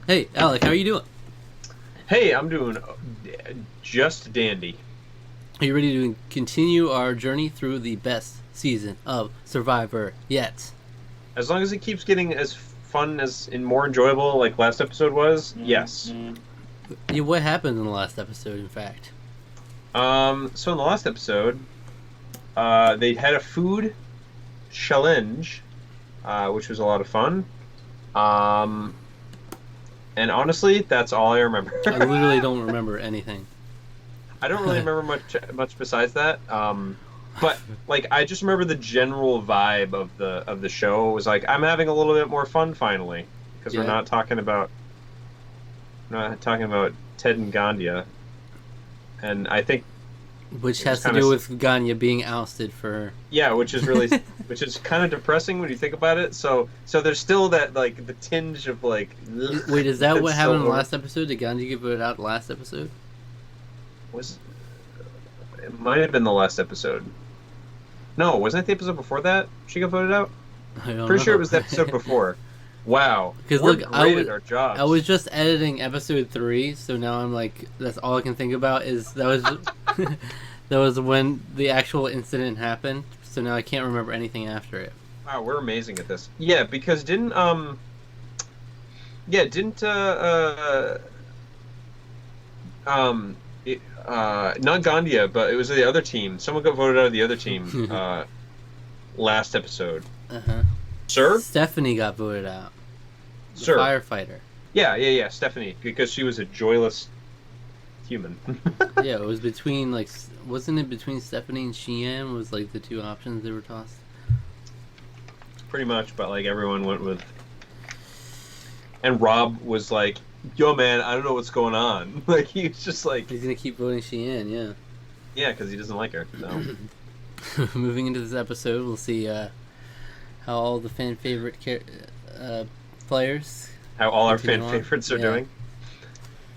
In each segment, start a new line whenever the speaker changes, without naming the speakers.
Hey, Alec, how are you doing?
Hey, I'm doing just dandy.
Are you ready to continue our journey through the best season of Survivor yet?
As long as it keeps getting as fun as and more enjoyable like last episode was, yes.
Yeah, what happened in the last episode, in fact?
So in the last episode, they had a food challenge, which was a lot of fun. Um, and honestly, that's all I remember.
I literally don't remember anything.
I don't really remember much besides that. But like I just remember the general vibe of the show was like I'm having a little bit more fun finally because
Yeah.
we're not talking about Ted and Gandia, and I think
Which
it was
has to
kind
do
of
with Ganya being ousted for...
yeah, which is kind of depressing when you think about it. So there's still that like the tinge of like
Wait, is that what
it's
happened in the
still-
last episode? Did Ganya get voted out last episode?
was it might have been the last episode. No, wasn't it the episode before that? She got voted out.
I don't
Pretty sure
know.
it was the episode before. Wow,
'Cause
we're
look,
great at our jobs.
I was just editing episode 3, so now I'm like, that's all I can think about is that was that was when the actual incident happened. So now I can't remember anything after it.
Wow, we're amazing at this. Yeah, because didn't not Gandia, but it was the other team. Someone got voted out of the other team last episode.
Uh-huh.
Sir?
Stephanie got voted out. The
Sir.
firefighter.
Yeah, Stephanie, because she was a joyless human.
Yeah, it was between wasn't it between Stephanie and Sheehan was like the two options they were tossed.
Pretty much, but like everyone went with. And Robb was like, "Yo, man, I don't know what's going on." Like he was just like,
He's gonna keep voting Sheehan, yeah.
yeah, because he doesn't like her. So.
Moving into this episode, we'll see how all the fan favorite players.
How all our
continue
fan
on.
favorites are
Yeah.
doing.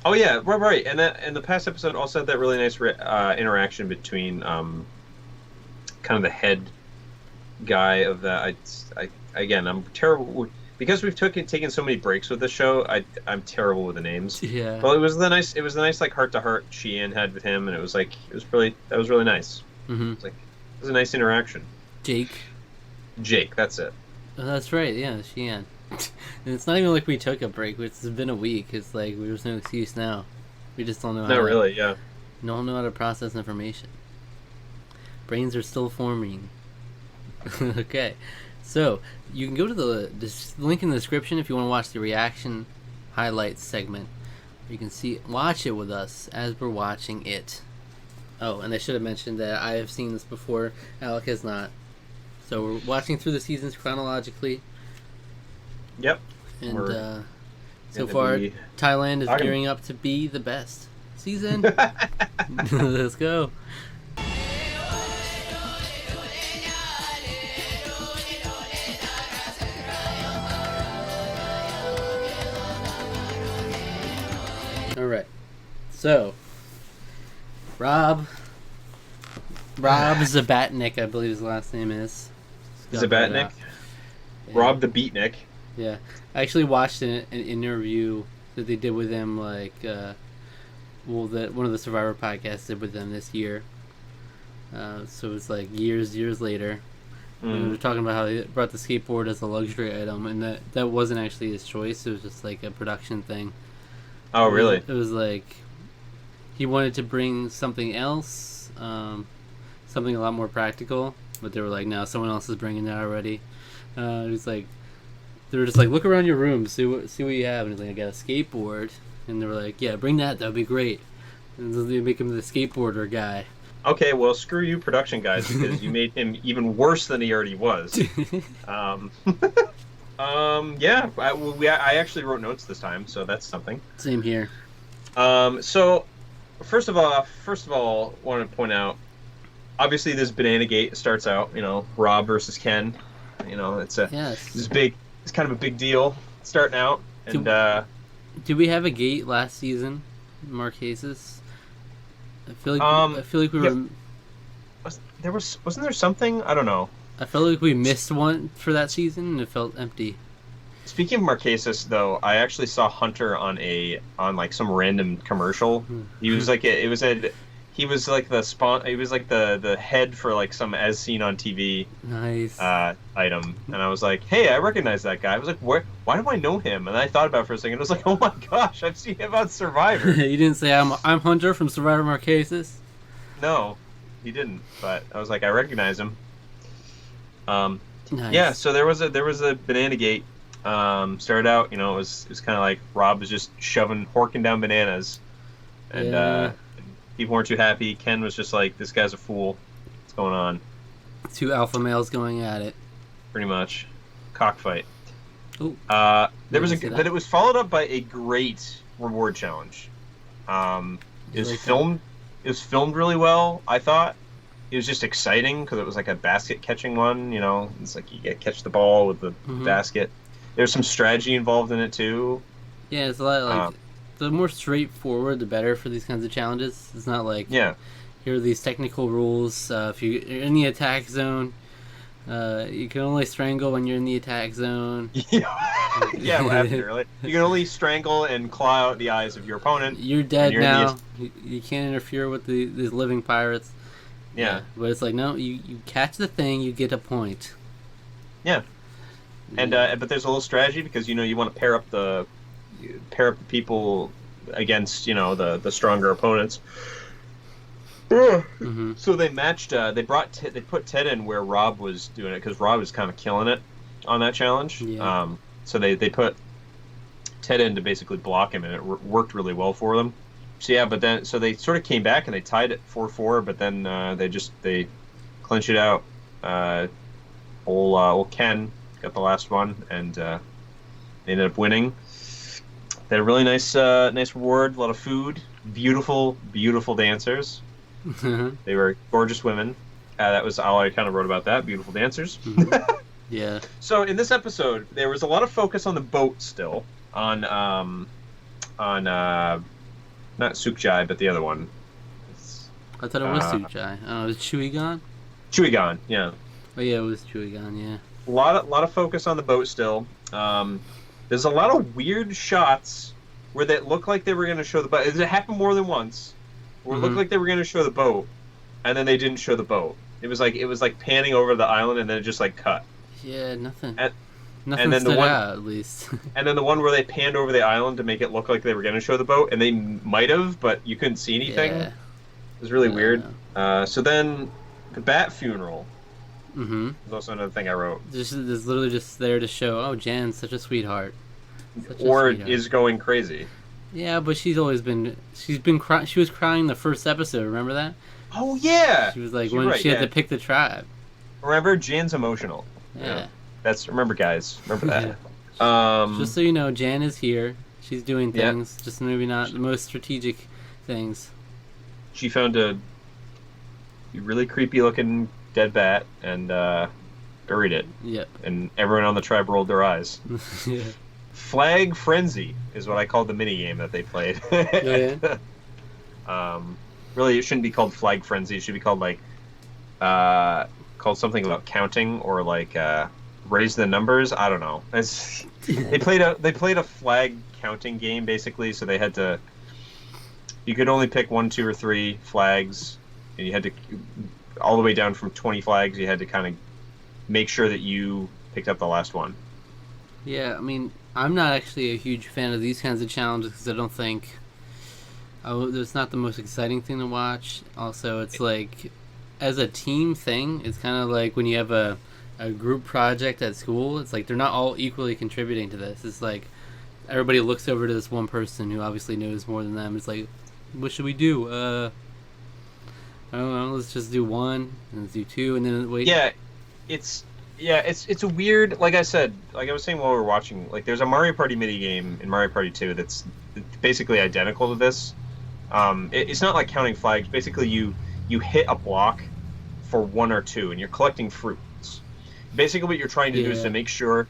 Oh yeah, right. And the past episode also had that really nice interaction between kind of the head guy of that. Again, I'm terrible because we've taken so many breaks with the show. I'm terrible with the names.
Yeah.
Well, it was the nice like heart to heart Sheehan had with him, and it was really nice.
Mm-hmm.
It was a nice interaction.
Jake.
Jake, that's it.
Oh, that's right, yeah, Sheehan. And it's not even like we took a break. It's been a week. It's like there's no excuse now. We just don't know how
Not
to,
really, yeah.
don't know how to process information. Brains are still forming. Okay. So, you can go to the link in the description if you want to watch the reaction highlights segment. You can watch it with us as we're watching it. Oh, and I should have mentioned that I have seen this before. Alec has not. So we're watching through the seasons chronologically.
Yep.
And
We're
so
gonna
far,
be
Thailand is
talking-
gearing up to be the best season. Let's go. All right. So, Robb Zabatnik, I believe his last name is.
Zabatnik,
Yeah.
Robb the Beatnik.
Yeah, I actually watched an interview that they did with him, that one of the Survivor podcasts did with them this year. So it's like years later. And we were talking about how he brought the skateboard as a luxury item, and that wasn't actually his choice. It was just like a production thing.
Oh, really?
It was like he wanted to bring something else, something a lot more practical, but they were like, no, someone else is bringing that already. It was like, they were just like, look around your room, see what you have, and he's like, I got a skateboard, and they were like, yeah, bring that would be great. And so they make him the skateboarder guy.
Okay, well, screw you, production guys, because you made him even worse than he already was. Yeah, I actually wrote notes this time, so that's something.
Same here.
So, first of all, want to point out, obviously, this Banana Gate starts out, Robb versus Ken. It's
Yes.
it's kind of a big deal starting out, and
Did we have a gate last season, Marquesas? I feel like we were.
wasn't there something? I don't know.
I felt like we missed one for that season, and it felt empty.
Speaking of Marquesas, though, I actually saw Hunter on like some random commercial. He was like he was like he was like the head for like some as seen on TV
Nice.
item, and I was like, hey, I recognize that guy. I was like, why do I know him? And I thought about it for a second. I was like, oh my gosh, I've seen him on Survivor.
You didn't say I'm Hunter from Survivor Marquesas?
No, he didn't. But I was like, I recognize him.
Nice.
Yeah. So there was a banana gate. Started out, it was kind of like Robb was just horking down bananas, and people weren't too happy. Ken was just like, this guy's a fool. What's going on?
Two alpha males going at it.
Pretty much, cockfight.
Ooh.
But it was followed up by a great reward challenge. It was filmed. It was filmed really well, I thought. It was just exciting because it was like a basket catching one. It's like you catch the ball with the basket. There's some strategy involved in it too.
Yeah, it's a lot like the more straightforward, the better for these kinds of challenges. It's not like here are these technical rules. If you're in the attack zone, you can only strangle when you're in the attack zone.
Yeah, what happened earlier? You can only strangle and claw out the eyes of your opponent.
You're dead now. You can't interfere with these living pirates.
Yeah,
but it's like no, you catch the thing, you get a point.
Yeah. And but there's a little strategy because you want to pair up the people against the stronger opponents. So they matched. They put Ted in where Robb was doing it because Robb was kind of killing it on that challenge.
Yeah.
So they put Ted in to basically block him, and it worked really well for them. So yeah, but then they sort of came back and they tied it 4-4, but then they clinched it out. Old Ken got the last one, and they ended up winning. They had a really nice reward, a lot of food, beautiful dancers. They were gorgeous women. That was all I kind of wrote about that. Beautiful dancers.
Yeah. So
in this episode, there was a lot of focus on the boat still, on not Sukjai, but the other one.
I thought it was Sukjai. Oh, was Chewie
Chewie, yeah.
Oh yeah, it was Chewie, yeah.
A lot of focus on the boat still. There's a lot of weird shots where they look like they were going to show the boat. It happened more than once. Where it looked like they were going to show the boat, and then they didn't show the boat. It was like panning over the island, and then it just like cut.
Yeah, nothing.
Nothing
and then stood out, at least.
And then the one where they panned over the island to make it look like they were going to show the boat, and they might have, but you couldn't see anything.
Yeah.
It was really weird. So then, the bat funeral. There's also another thing I wrote.
This is literally just there to show, oh, Jan's such a sweetheart.
Is going crazy.
Yeah, but she was crying the first episode, remember that?
Oh, yeah!
She was like, she had to pick the tribe.
Remember, Jan's emotional.
Yeah.
Remember, guys. Remember that.
Just so you know, Jan is here. She's doing things, just maybe not the most strategic things.
She found a really creepy-looking dead bat and buried it.
Yep.
And everyone on the tribe rolled their eyes.
Yeah.
Flag Frenzy is what I called the mini game that they played. Really, it shouldn't be called Flag Frenzy. It should be called called something about counting or raise the numbers. I don't know. They played a flag counting game basically. So they had to. You could only pick 1, 2, or 3 flags, and you had to all the way down from 20 flags. You had to kind of make sure that you picked up the last one.
Yeah, I mean, I'm not actually a huge fan of these kinds of challenges because I don't think it's not the most exciting thing to watch. Also, it's like as a team thing, it's kind of like when you have a group project at school. It's like they're not all equally contributing to this. It's like everybody looks over to this one person who obviously knows more than them. It's like, what should we do? I don't know. Let's just do 1, and let's do 2, and then wait.
Yeah, it's a weird. Like I said, like I was saying while we were watching, like there's a Mario Party mini game in Mario Party 2 that's basically identical to this. It's not like counting flags. Basically, you hit a block for 1 or 2, and you're collecting fruits. Basically, what you're trying to do is to make sure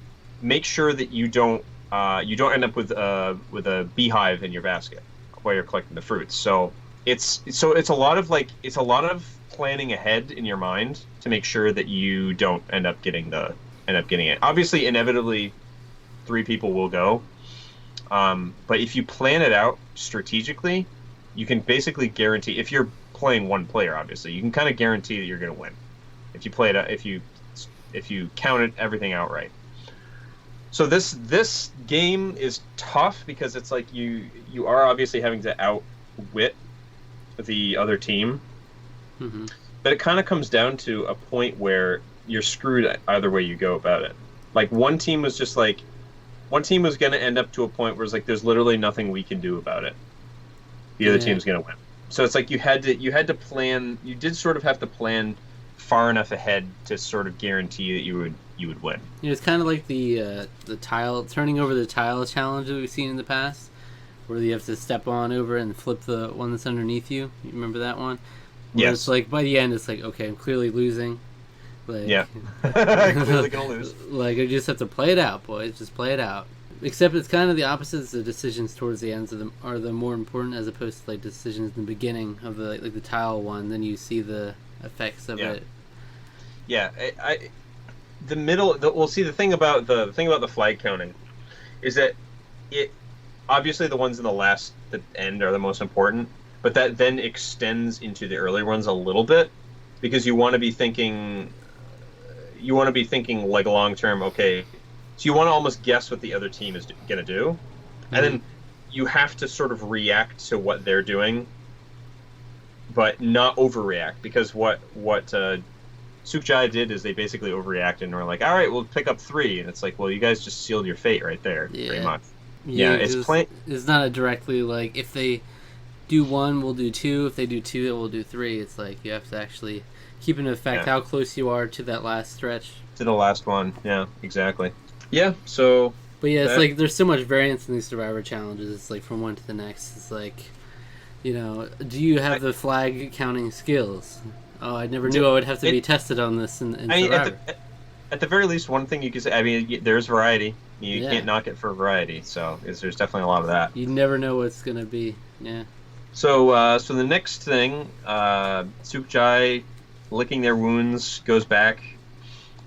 that you don't end up with a beehive in your basket while you're collecting the fruits. So it's a lot of planning ahead in your mind to make sure that you don't end up getting it. Obviously, inevitably, 3 people will go. But if you plan it out strategically, you can basically guarantee, if you're playing one player, obviously, you can kind of guarantee that you're going to win if you play it, if you counted everything out right. So this game is tough because it's like you are obviously having to outwit the other team, but it kind of comes down to a point where you're screwed either way you go about it. Like one team was going to end up to a point where it's like there's literally nothing we can do about it. The other team's going to win. So it's like you had to plan. You did sort of have to plan far enough ahead to sort of guarantee that you would win.
It's kind of like the tile, turning over the tile challenge that we've seen in the past, where you have to step on over and flip the one that's underneath you. You remember that one? Where it's like by the end, it's like, okay, I'm clearly losing. Like,
yeah, clearly gonna lose.
Like I just have to play it out, boys. Just play it out. Except it's kind of the opposite. The decisions towards the ends are the more important, as opposed to like decisions in the beginning of the like the tile one. Then you see the effects of it.
Yeah, the middle. We'll see the thing about the flag counting is that it obviously the ones in the end are the most important, but that then extends into the early ones a little bit because you want to be thinking like long term. Okay. So you want to almost guess what the other team is going to do, and then you have to sort of react to what they're doing, but not overreact, because what Sukjai did is they basically overreacted and were like, all right, we'll pick up 3, and it's like, well, you guys just sealed your fate right there, pretty much. Yeah,
it's not a directly like if they do 1, we'll do 2. If they do 2, we'll do 3. It's like you have to actually keep in effect how close you are to that last stretch.
To the last one, yeah, exactly. Yeah, so...
But yeah, it's like there's so much variance in these Survivor challenges. It's like from one to the next. It's like, do you have the flag counting skills? Oh, I never knew I would have to be tested on this in Survivor.
At the very least, one thing you could say, I mean, there's variety. You can't knock it for variety, so there's definitely a lot of that.
You never know what's going to be, yeah.
So the next thing, Sukjai licking their wounds goes back,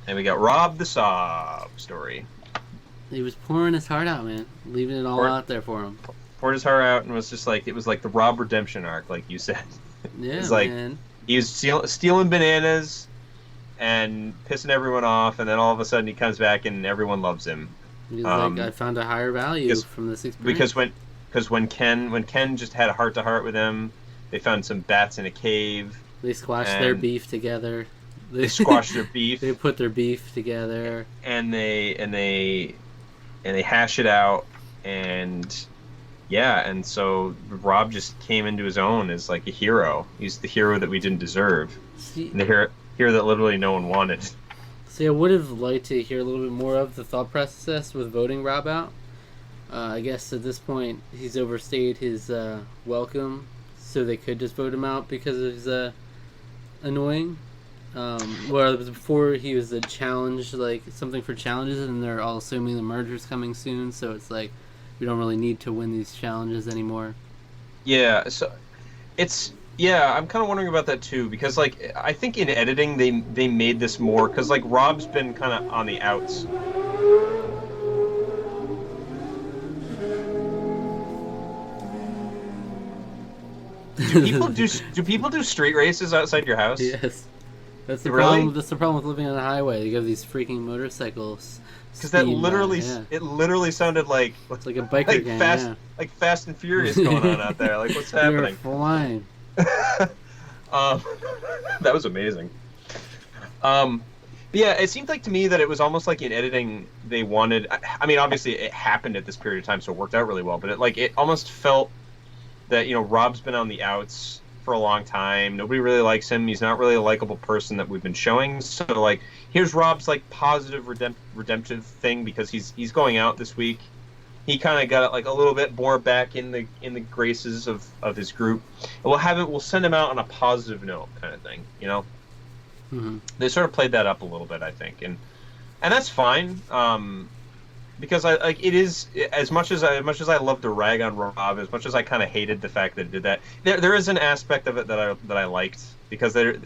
and we got Robb the Sob story.
He was pouring his heart out, man. Leaving it all out there for him.
Poured his heart out and was just like, it was like the Robb redemption arc, like you said.
Yeah,
it's like,
man.
He was stealing bananas and pissing everyone off, and then all of a sudden he comes back and everyone loves him.
He's like, I found a higher value from this experience.
Because when Ken just had a heart-to-heart with him, they found some bats in a cave.
They squashed their beef together.
They squashed their beef.
They put their beef together.
And they hash it out, and and so Robb just came into his own as like a hero. He's the hero that we didn't deserve. And the hero that literally no one wanted.
See, I would have liked to hear a little bit more of the thought process with voting Robb out. I guess at this point he's overstayed his welcome, so they could just vote him out because of his annoying. Well, before he was a challenge, like something for challenges, and they're all assuming the merger's coming soon, so it's like we don't really need to win these challenges anymore.
Yeah, so I'm kind of wondering about that too, because like I think in editing they made this more, because like Robb's been kind of on the outs. Do people do street races outside your house?
Yes. That's the problem. That's the problem with living on a highway. You have these freaking motorcycles.
Because that literally, it literally sounded like
it's like a biker gang,
like Fast and Furious going on out there. Like, what's happening?
You're flying.
That was amazing. But yeah, it seemed like to me that it was almost like in editing they wanted. I mean, obviously it happened at this period of time, so it worked out really well. But it almost felt that Robb's been on the outs for a long time. Nobody really likes him. He's not really a likable person that we've been showing. So like, here's Robb's like positive redemptive thing, because he's going out this week. He kind of got like a little bit more back in the graces of his group. And we'll send him out on a positive note, kind of thing.
Mm-hmm.
They sort of played that up a little bit, I think, and that's fine. Because it is, as much as I love to rag on Robb, as much as I kind of hated the fact that it did that, there is an aspect of it that I liked, because they're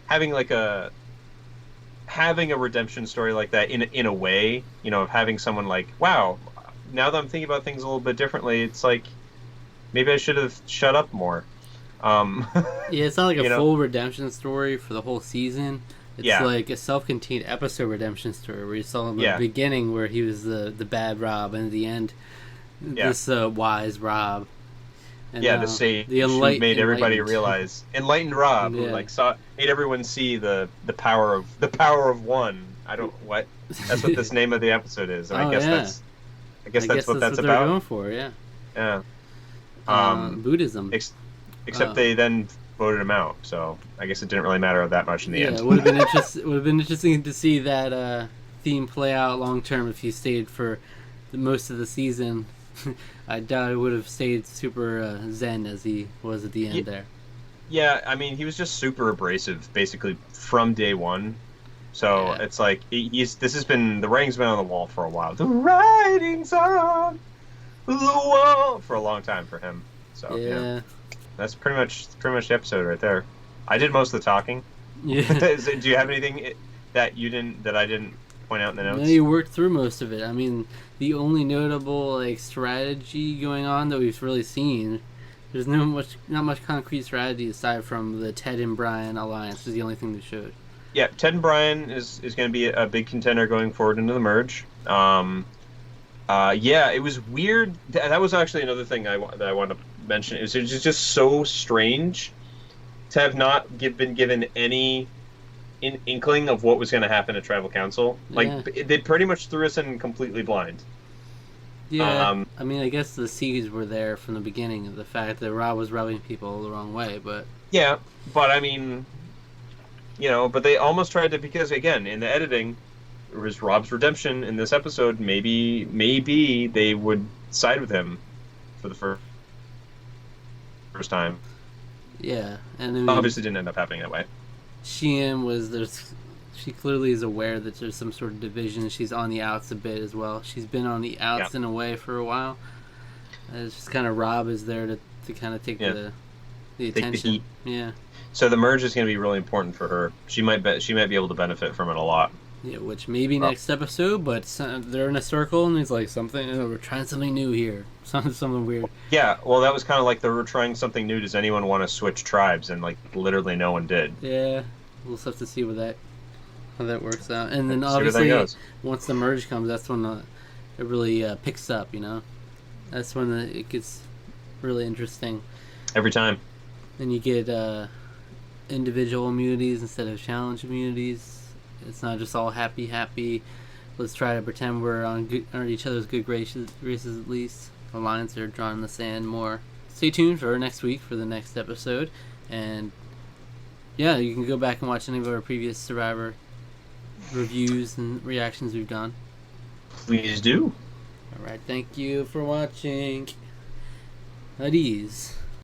having having a redemption story like that in a way, of having someone like, wow, now that I'm thinking about things a little bit differently, it's like maybe I should have shut up more.
Yeah, it's not like a full redemption story for the whole season. It's like a self-contained episode redemption story where you saw in the beginning where he was the bad Robb, and at the end, this wise Robb. And,
the sage who made everybody realize, enlightened Robb, who made everyone see the power of one. That's what this name of the episode is, and I guess that's what that's about.
They're going for,
yeah.
Buddhism.
Except they then voted him out, so I guess it didn't really matter that much in the end.
It would have been interesting to see that theme play out long term if he stayed for most of the season. I doubt he would have stayed super zen as he was at the end there.
Yeah, I mean, he was just super abrasive basically from day one. So it's like the writing's been on the wall for a while. The writing's on the wall for a long time for him. So that's pretty much the episode right there. I did most of the talking.
Yeah.
Do you have anything that I didn't point out in the notes?
No, you worked through most of it. I mean, the only notable strategy going on that we've really seen, there's not much concrete strategy aside from the Ted and Brian alliance is the only thing they showed.
Yeah, Ted and Brian is going to be a big contender going forward into the merge. It was weird. That was actually another thing that I wanted to mention. It was just so strange to have not been given any inkling of what was going to happen at Tribal Council. They pretty much threw us in completely blind.
Yeah, I mean, I guess the seeds were there from the beginning of the fact that Robb was rubbing people the wrong way, but...
Yeah, but I mean, but they almost tried to, because again, in the editing, it was Robb's redemption in this episode. Maybe they would side with him for the first time.
Yeah, and I mean,
obviously didn't end up happening that way.
She clearly is aware that there's some sort of division. She's on the outs a bit as well. She's been on the outs in a way for a while. It's just kind of Robb is there to kind of take the attention. Yeah.
So the merge is going to be really important for her. She might be able to benefit from it a lot.
Yeah, which maybe next episode, but they're in a circle and it's like we're trying something new here. Something weird.
Yeah, well, that was kind of like they were trying something new. Does anyone want to switch tribes? And literally no one did.
Yeah, we'll have to see how that works out. And then obviously once the merge comes, that's when it really picks up. That's when it gets really interesting.
Every time.
And you get individual immunities instead of challenge immunities. It's not just all happy. Let's try to pretend we're on each other's good graces at least. The lines are drawn in the sand more. Stay tuned for next week for the next episode. And yeah, you can go back and watch any of our previous Survivor reviews and reactions we've done.
Please do.
Alright, thank you for watching. At ease.